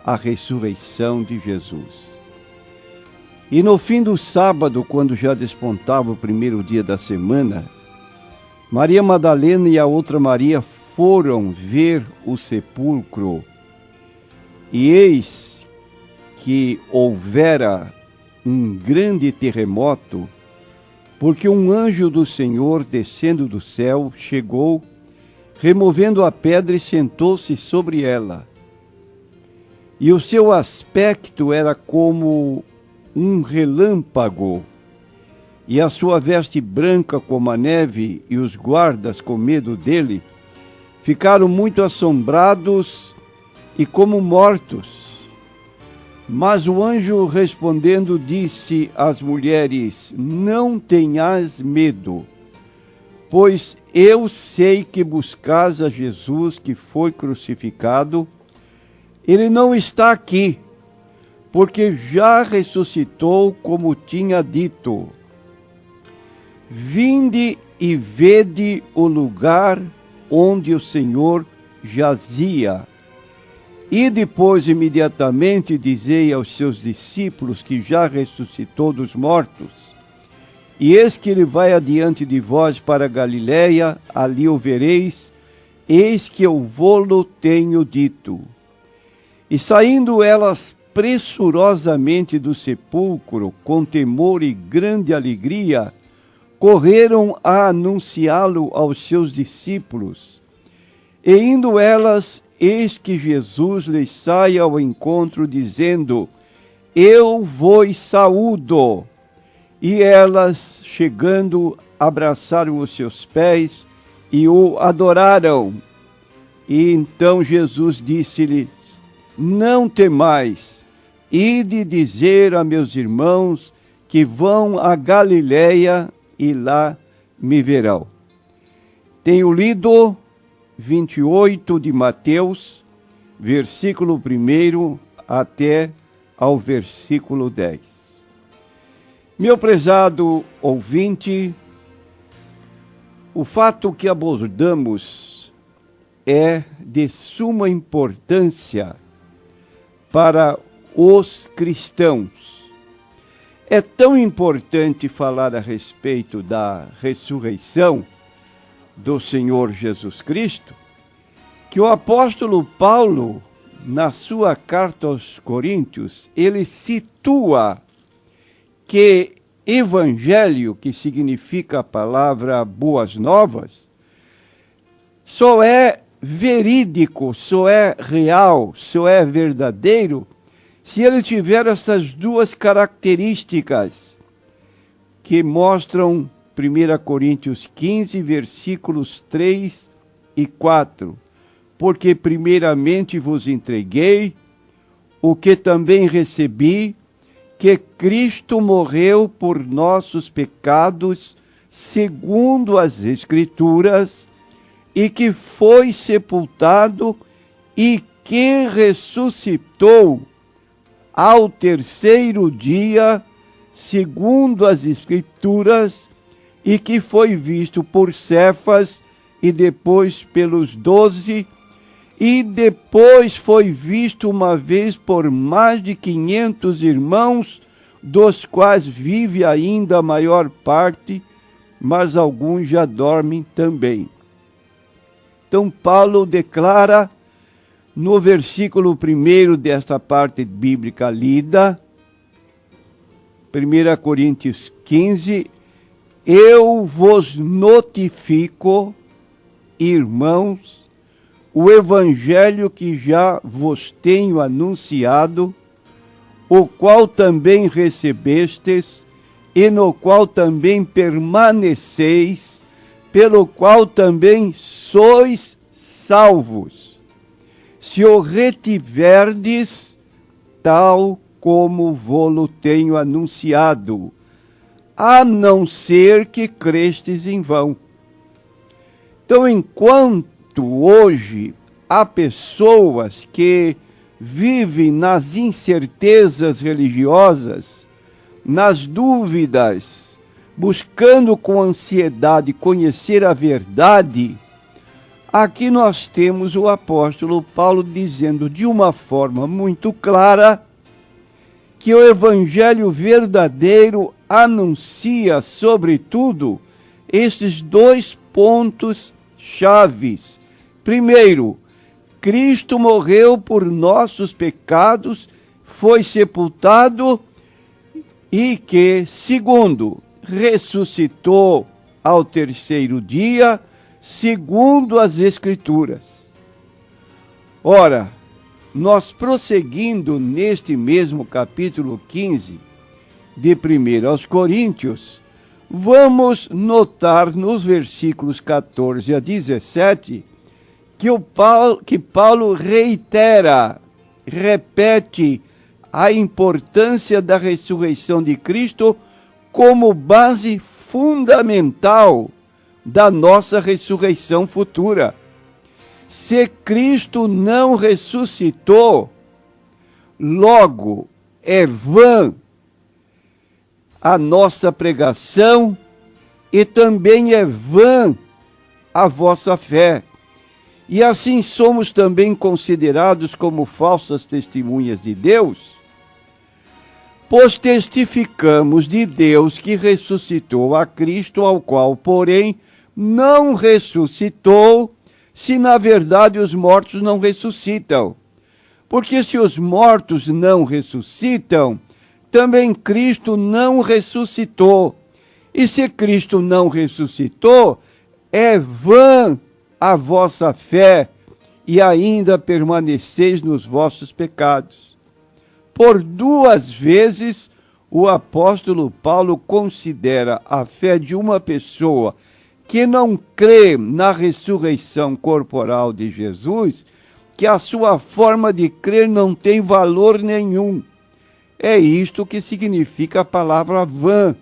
a ressurreição de Jesus. E no fim do sábado, quando já despontava o primeiro dia da semana, Maria Madalena e a outra Maria foram ver o sepulcro. E eis que houvera um grande terremoto, porque um anjo do Senhor, descendo do céu, chegou, removendo a pedra e sentou-se sobre ela. E o seu aspecto era como um relâmpago, e a sua veste branca como a neve, e os guardas, com medo dele, ficaram muito assombrados e como mortos. Mas o anjo, respondendo, disse às mulheres: não tenhais medo, pois eu sei que buscais a Jesus que foi crucificado. Ele não está aqui, porque já ressuscitou, como tinha dito. Vinde e vede o lugar onde o Senhor jazia. E depois, imediatamente, dizei aos seus discípulos que já ressuscitou dos mortos. E eis que ele vai adiante de vós para Galiléia, ali o vereis, eis que eu vô-lo tenho dito. E saindo elas pressurosamente do sepulcro, com temor e grande alegria, correram a anunciá-lo aos seus discípulos. E indo elas, eis que Jesus lhes sai ao encontro, dizendo: eu vos saúdo. E elas, chegando, abraçaram os seus pés e o adoraram. E então Jesus disse-lhes: não temais, ide dizer a meus irmãos que vão a Galiléia e lá me verão. Tenho lido 28 de Mateus, versículo 1 até ao versículo 10. Meu prezado ouvinte, o fato que abordamos é de suma importância para os cristãos. É tão importante falar a respeito da ressurreição do Senhor Jesus Cristo, que o apóstolo Paulo, na sua carta aos Coríntios, ele situa que evangelho, que significa a palavra boas novas, só é verídico, só é real, só é verdadeiro, se ele tiver essas duas características que mostram 1 Coríntios 15, versículos 3 e 4. Porque primeiramente vos entreguei o que também recebi, que Cristo morreu por nossos pecados, segundo as Escrituras, e que foi sepultado e que ressuscitou ao terceiro dia, segundo as Escrituras, e que foi visto por Cefas e depois pelos 12, e depois foi visto uma vez por mais de 500 irmãos, dos quais vive ainda a maior parte, mas alguns já dormem também. Então Paulo declara no versículo 1 desta parte bíblica lida, 1 Coríntios 15, eu vos notifico, irmãos, o evangelho que já vos tenho anunciado, o qual também recebestes, e no qual também permaneceis, pelo qual também sois salvos, se o retiverdes, tal como vô-lo tenho anunciado, a não ser que crestes em vão. Então, enquanto hoje há pessoas que vivem nas incertezas religiosas, nas dúvidas, buscando com ansiedade conhecer a verdade, Aqui nós temos o apóstolo Paulo dizendo de uma forma muito clara que o evangelho verdadeiro anuncia, sobretudo, esses dois pontos chaves. Primeiro, Cristo morreu por nossos pecados, foi sepultado e que, segundo, ressuscitou ao terceiro dia, segundo as Escrituras. Ora, nós prosseguindo neste mesmo capítulo 15 de 1 aos Coríntios, vamos notar nos versículos 14 a 17 que Paulo repete a importância da ressurreição de Cristo como base fundamental da nossa ressurreição futura. Se Cristo não ressuscitou, logo é vã a nossa pregação e também é vã a vossa fé. E assim somos também considerados como falsas testemunhas de Deus, pois testificamos de Deus que ressuscitou a Cristo, ao qual, porém, não ressuscitou, se na verdade os mortos não ressuscitam. Porque se os mortos não ressuscitam, também Cristo não ressuscitou. E se Cristo não ressuscitou, é vã a vossa fé, e ainda permaneceis nos vossos pecados. Por duas vezes, o apóstolo Paulo considera a fé de uma pessoa que não crê na ressurreição corporal de Jesus, que a sua forma de crer não tem valor nenhum. É isto que significa a palavra vã.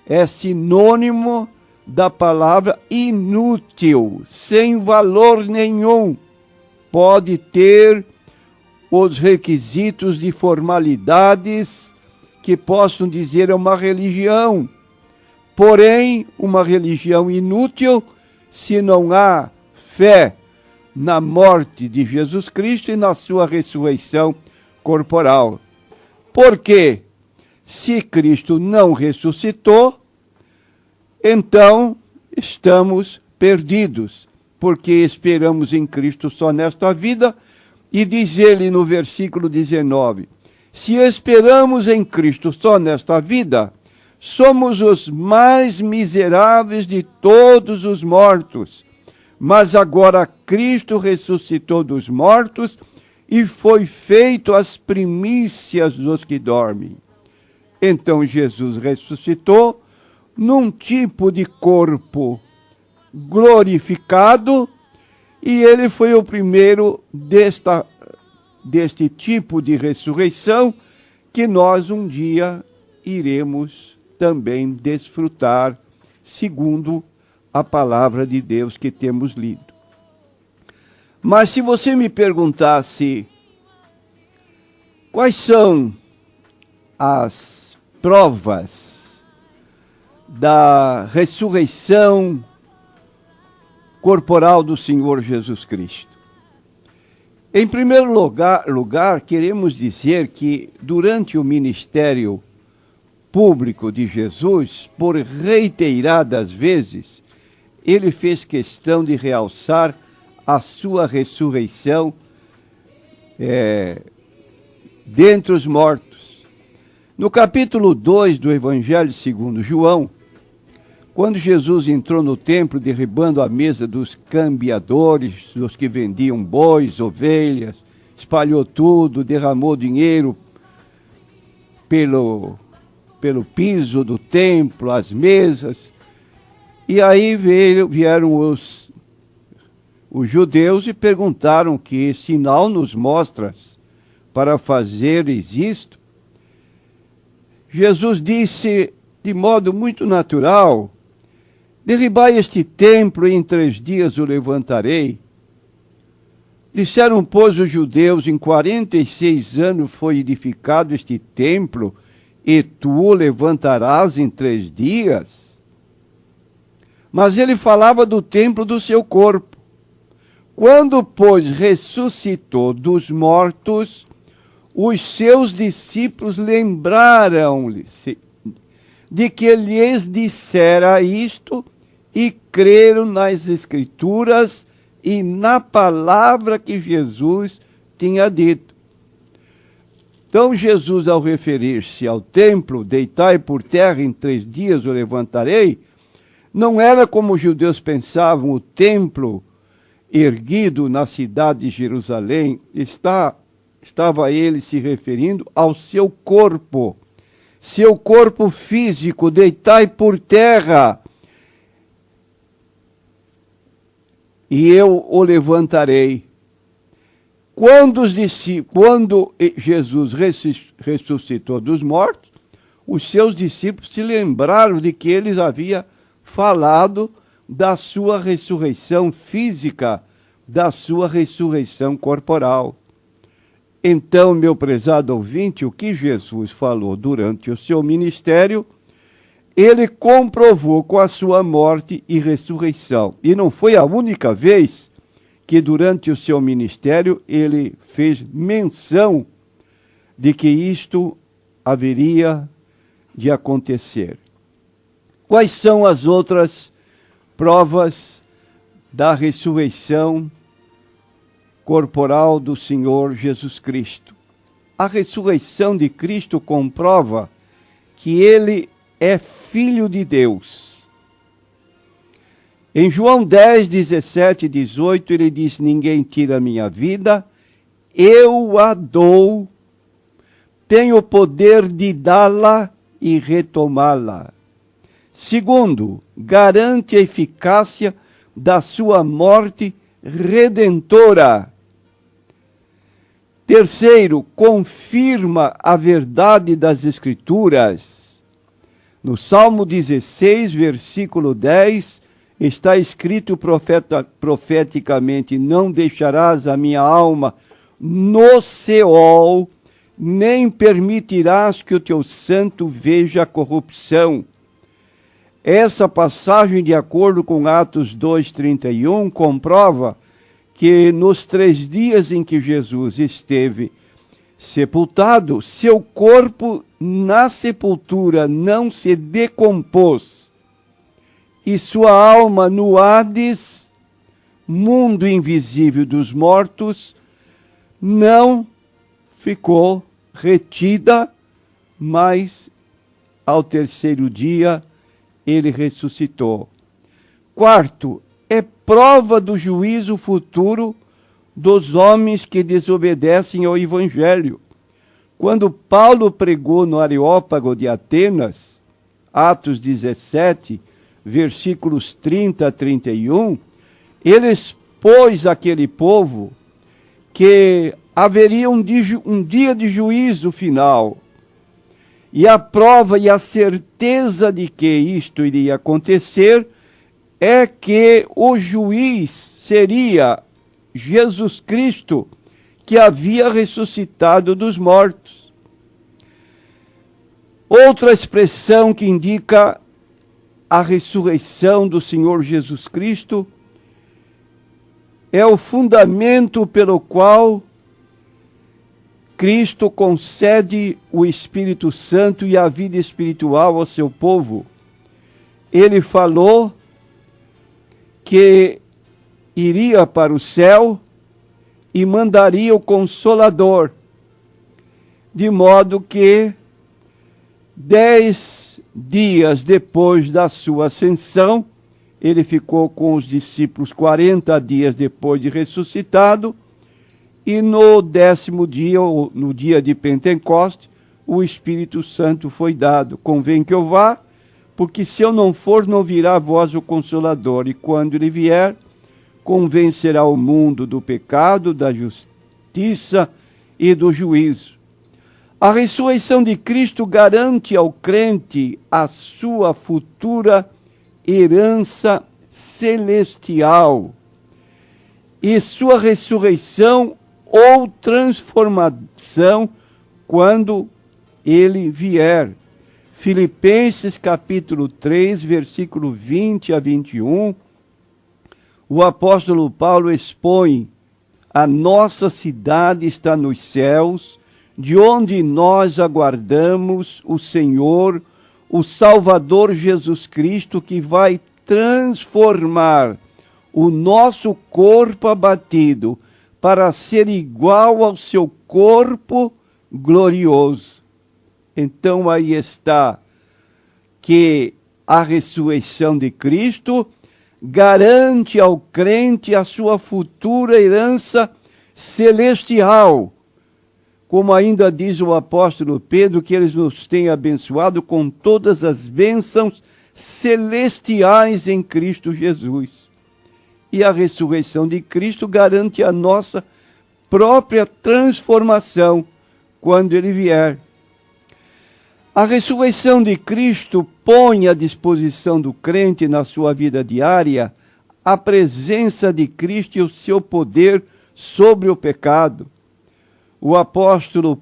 É sinônimo da palavra inútil, sem valor nenhum. Pode ter os requisitos de formalidades que possam dizer uma religião. Porém, uma religião inútil se não há fé na morte de Jesus Cristo e na sua ressurreição corporal. Porque se Cristo não ressuscitou, então estamos perdidos, porque esperamos em Cristo só nesta vida. E diz ele no versículo 19, se esperamos em Cristo só nesta vida, somos os mais miseráveis de todos os mortos. Mas agora Cristo ressuscitou dos mortos e foi feito as primícias dos que dormem. Então Jesus ressuscitou num tipo de corpo glorificado, e ele foi o primeiro deste tipo de ressurreição que nós um dia iremos também desfrutar, segundo a palavra de Deus que temos lido. Mas se você me perguntasse quais são as provas da ressurreição corporal do Senhor Jesus Cristo. Em primeiro lugar, queremos dizer que durante o ministério público de Jesus, por reiteradas vezes, ele fez questão de realçar a sua ressurreição dentre os mortos. No capítulo 2 do Evangelho segundo João, quando Jesus entrou no templo derribando a mesa dos cambiadores, dos que vendiam bois, ovelhas, espalhou tudo, derramou dinheiro pelo piso do templo, as mesas. E aí vieram os judeus e perguntaram: que sinal nos mostras para fazeres isto? Jesus disse de modo muito natural: derribai este templo e em 3 dias o levantarei. Disseram, pois, os judeus: em 46 anos foi edificado este templo, e tu o levantarás em 3 dias? Mas ele falava do templo do seu corpo. Quando, pois, ressuscitou dos mortos, os seus discípulos lembraram-se de que lhes dissera isto e creram nas Escrituras e na palavra que Jesus tinha dito. Então Jesus, ao referir-se ao templo, deitai por terra, em 3 dias o levantarei, não era como os judeus pensavam, o templo erguido na cidade de Jerusalém, estava ele se referindo ao seu corpo físico, deitai por terra, e eu o levantarei. Quando Jesus ressuscitou dos mortos, os seus discípulos se lembraram de que eles haviam falado da sua ressurreição física, da sua ressurreição corporal. Então, meu prezado ouvinte, o que Jesus falou durante o seu ministério, ele comprovou com a sua morte e ressurreição. E não foi a única vez que durante o seu ministério ele fez menção de que isto haveria de acontecer. Quais são as outras provas da ressurreição corporal do Senhor Jesus Cristo? A ressurreição de Cristo comprova que ele é Filho de Deus. Em João 10, 17 e 18, ele diz: ninguém tira a minha vida, eu a dou, tenho o poder de dá-la e retomá-la. Segundo, garante a eficácia da sua morte redentora. Terceiro, confirma a verdade das Escrituras. No Salmo 16, versículo 10, está escrito profeticamente: não deixarás a minha alma no Seol, nem permitirás que o teu santo veja a corrupção. Essa passagem, de acordo com Atos 2:31, comprova que nos 3 dias em que Jesus esteve sepultado, seu corpo na sepultura não se decompôs, e sua alma no Hades, mundo invisível dos mortos, não ficou retida, mas ao 3º dia ele ressuscitou. Quarto, é prova do juízo futuro dos homens que desobedecem ao Evangelho. Quando Paulo pregou no Areópago de Atenas, Atos 17, versículos 30 a 31, ele expôs àquele povo que haveria um dia de juízo final. E a prova e a certeza de que isto iria acontecer é que o juiz seria Jesus Cristo, que havia ressuscitado dos mortos. Outra expressão que indica a ressurreição do Senhor Jesus Cristo é o fundamento pelo qual Cristo concede o Espírito Santo e a vida espiritual ao seu povo. Ele falou que iria para o céu e mandaria o Consolador, de modo que 10 dias depois da sua ascensão, ele ficou com os discípulos 40 dias depois de ressuscitado, e no 10º dia, ou no dia de Pentecostes, o Espírito Santo foi dado. Convém que eu vá, porque se eu não for, não virá a vós o Consolador. E quando ele vier, convencerá o mundo do pecado, da justiça e do juízo. A ressurreição de Cristo garante ao crente a sua futura herança celestial. E sua ressurreição ou transformação quando ele vier. Filipenses capítulo 3, versículo 20 a 21, o apóstolo Paulo expõe: a nossa cidade está nos céus, de onde nós aguardamos o Senhor, o Salvador Jesus Cristo, que vai transformar o nosso corpo abatido para ser igual ao seu corpo glorioso. Então aí está que a ressurreição de Cristo garante ao crente a sua futura herança celestial, como ainda diz o apóstolo Pedro, que ele nos tem abençoado com todas as bênçãos celestiais em Cristo Jesus. E a ressurreição de Cristo garante a nossa própria transformação quando ele vier. A ressurreição de Cristo põe à disposição do crente na sua vida diária a presença de Cristo e o seu poder sobre o pecado. O apóstolo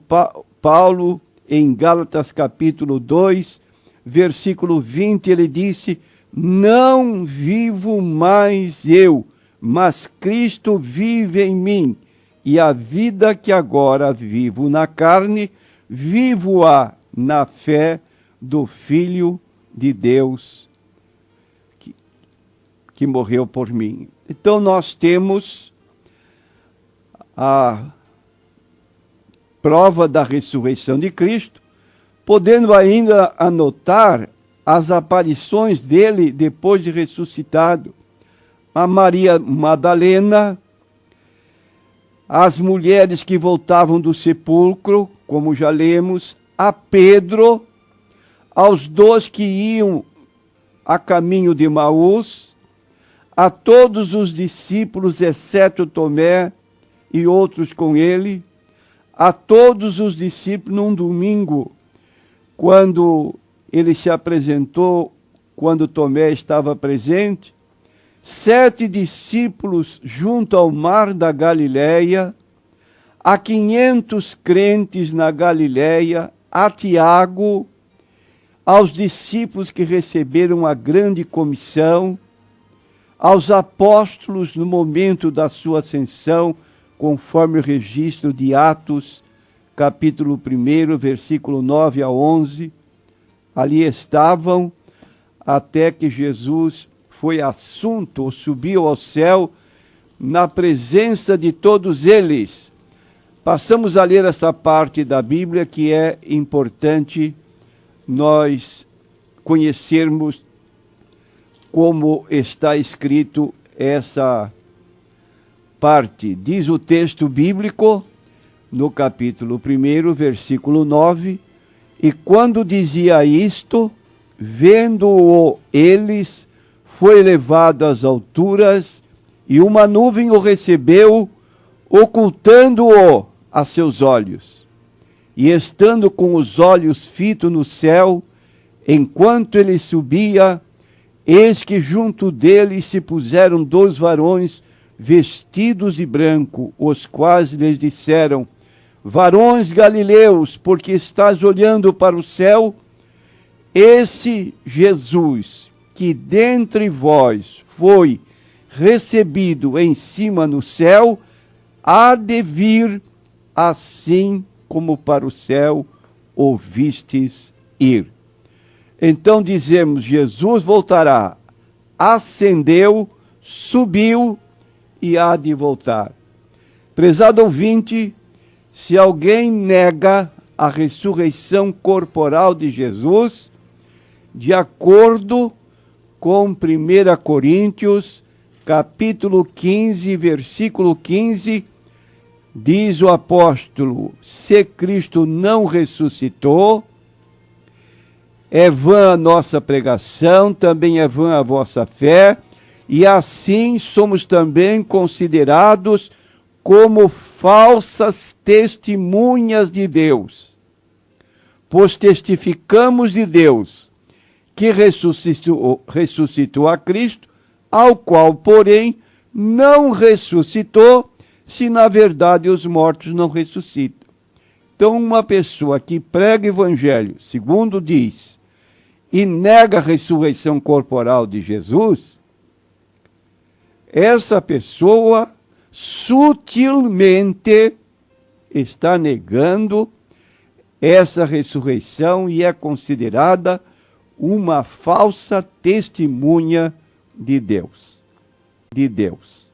Paulo, em Gálatas capítulo 2, versículo 20, ele disse: não vivo mais eu, mas Cristo vive em mim, e a vida que agora vivo na carne, vivo-a na fé do Filho de Deus que morreu por mim. Então nós temos a prova da ressurreição de Cristo, podendo ainda anotar as aparições dele depois de ressuscitado. A Maria Madalena, as mulheres que voltavam do sepulcro, como já lemos, a Pedro, aos 2 que iam a caminho de Emaús, a todos os discípulos, exceto Tomé e outros com ele, a todos os discípulos num domingo, quando ele se apresentou, quando Tomé estava presente, 7 discípulos junto ao mar da Galileia, a 500 crentes na Galileia, a Tiago, aos discípulos que receberam a grande comissão, aos apóstolos no momento da sua ascensão, conforme o registro de Atos, capítulo 1, versículo 9 a 11. Ali estavam até que Jesus foi assunto, ou subiu ao céu, na presença de todos eles. Passamos a ler essa parte da Bíblia que é importante nós conhecermos como está escrito essa parte. Diz o texto bíblico, no capítulo 1, versículo 9, e quando dizia isto, vendo-o eles, foi levado às alturas, e uma nuvem o recebeu, ocultando-o a seus olhos. E estando com os olhos fitos no céu, enquanto ele subia, eis que junto dele se puseram 2 varões vestidos de branco, os quais lhes disseram: varões galileus, porque estás olhando para o céu? Esse Jesus, que dentre vós foi recebido em cima no céu, há de vir assim como para o céu o vistes ir. Então dizemos, Jesus voltará, ascendeu, subiu e há de voltar. Prezado ouvinte, se alguém nega a ressurreição corporal de Jesus, de acordo com 1 Coríntios, capítulo 15, versículo 15, diz o apóstolo: se Cristo não ressuscitou, é vã a nossa pregação, também é vã a vossa fé, e assim somos também considerados como falsas testemunhas de Deus. Pois testificamos de Deus que ressuscitou a Cristo, ao qual, porém, não ressuscitou, se na verdade os mortos não ressuscitam. Então, uma pessoa que prega evangelho, segundo diz, e nega a ressurreição corporal de Jesus, essa pessoa sutilmente está negando essa ressurreição e é considerada uma falsa testemunha de Deus.